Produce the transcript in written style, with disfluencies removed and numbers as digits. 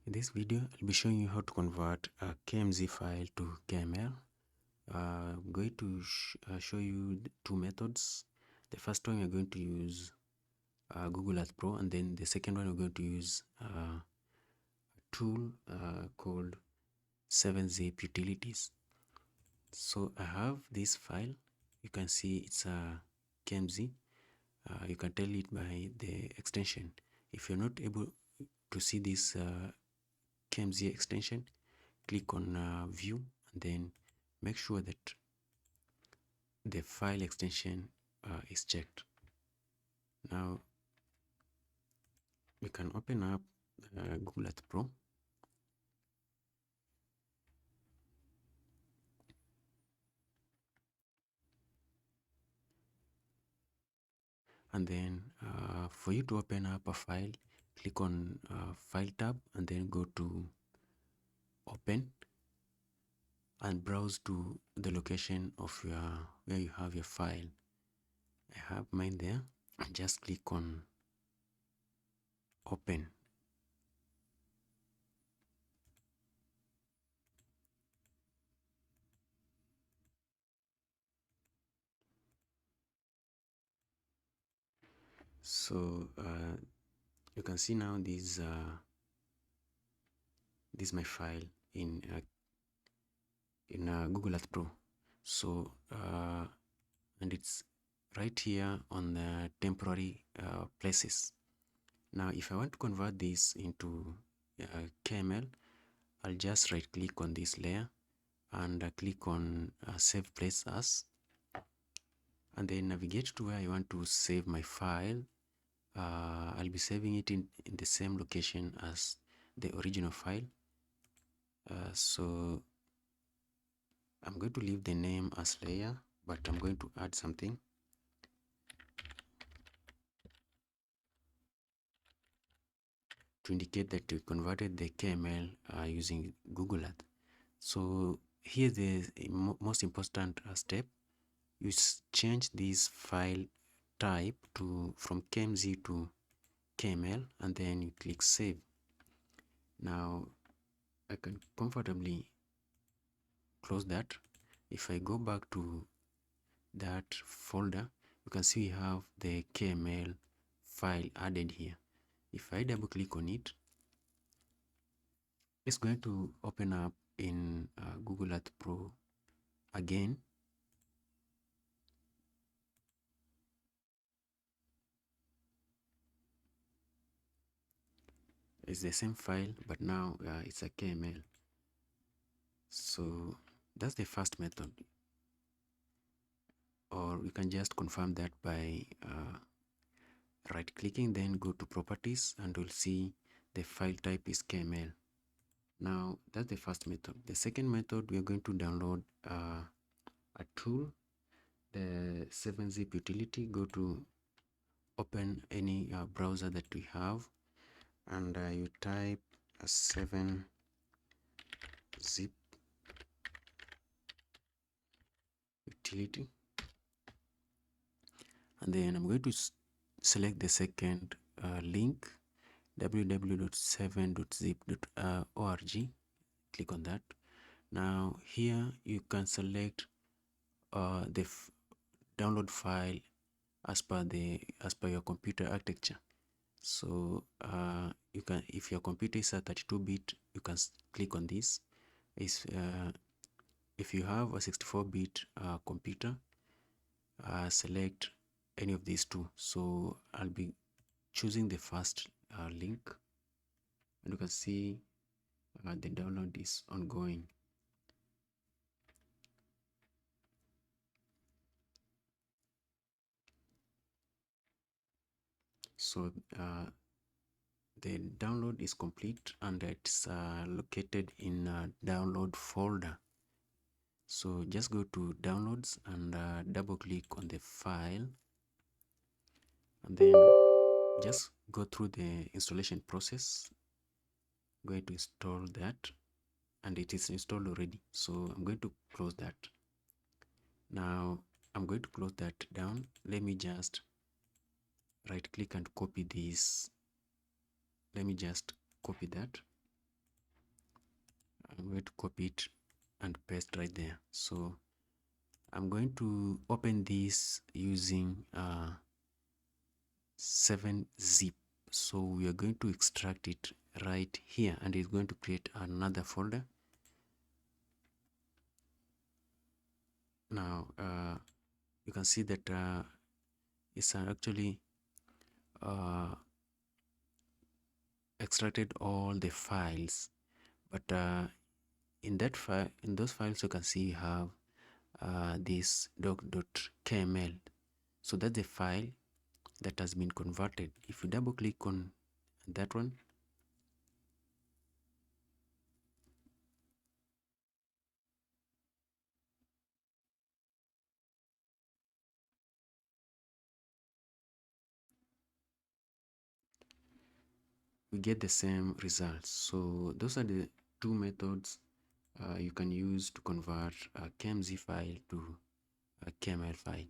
In this video, I'll be showing you how to convert a KMZ file to KML. I'm going to show you two methods. The first one, we're going to use Google Earth Pro, and then the second one, we're going to use a tool called 7zip utilities. So I have this file. You can see it's a KMZ. You can tell it by the extension. If you're not able to see this KMZ extension, click on view and then make sure that the file extension is checked. Now we can open up Google Earth Pro. And then for you to open up a file, click on File tab and then go to Open and browse to the location of where you have your file. I have mine there. Just click on Open. So you can see now this is my file in Google Earth Pro. So and it's right here on the temporary places. Now if I want to convert this into KML, I'll just right click on this layer and click on save place as, and then navigate to where I want to save my file. I'll be saving it in the same location as the original file. So I'm going to leave the name as layer, but I'm going to add something. To indicate that we converted the KML using Google Earth. So here's the most important step. You change this file type from KMZ to KML, and then you click save. Now I can comfortably close that. If I go back to that folder, you can see we have the KML file added here. If I double click on it, it's going to open up in Google Earth Pro again. It's the same file, but now it's a KML. So that's the first method, or we can just confirm that by right clicking, then go to properties, and we'll see the file type is KML. Now that's the first method. The second method, we are going to download a tool, the 7zip utility. Go to open any browser that we have, and you type a 7zip utility, and then I'm going to select the second link, www.7zip.org. Click on that. Now here you can select the download file as per your computer architecture. So you can, if your computer is a 32-bit, you can click on this. If you have a 64-bit computer, select any of these two. So I'll be choosing the first link, and you can see the download is ongoing. So the download is complete, and it's located in a download folder. So just go to downloads and double click on the file, and then just go through the installation process. I'm going to install that, and it is installed already, so I'm going to close that. Now I'm going to close that down. Let me just right click and copy this. Let me just copy that, I'm going to copy it and paste right there. So I'm going to open this using 7-zip. So we are going to extract it right here, and it's going to create another folder. Now you can see that it's actually extracted all the files, but in those files you can see you have this doc.kml. So that's the file that has been converted. If you double click on that one, we get the same results. So those are the two methods you can use to convert a KMZ file to a KML file.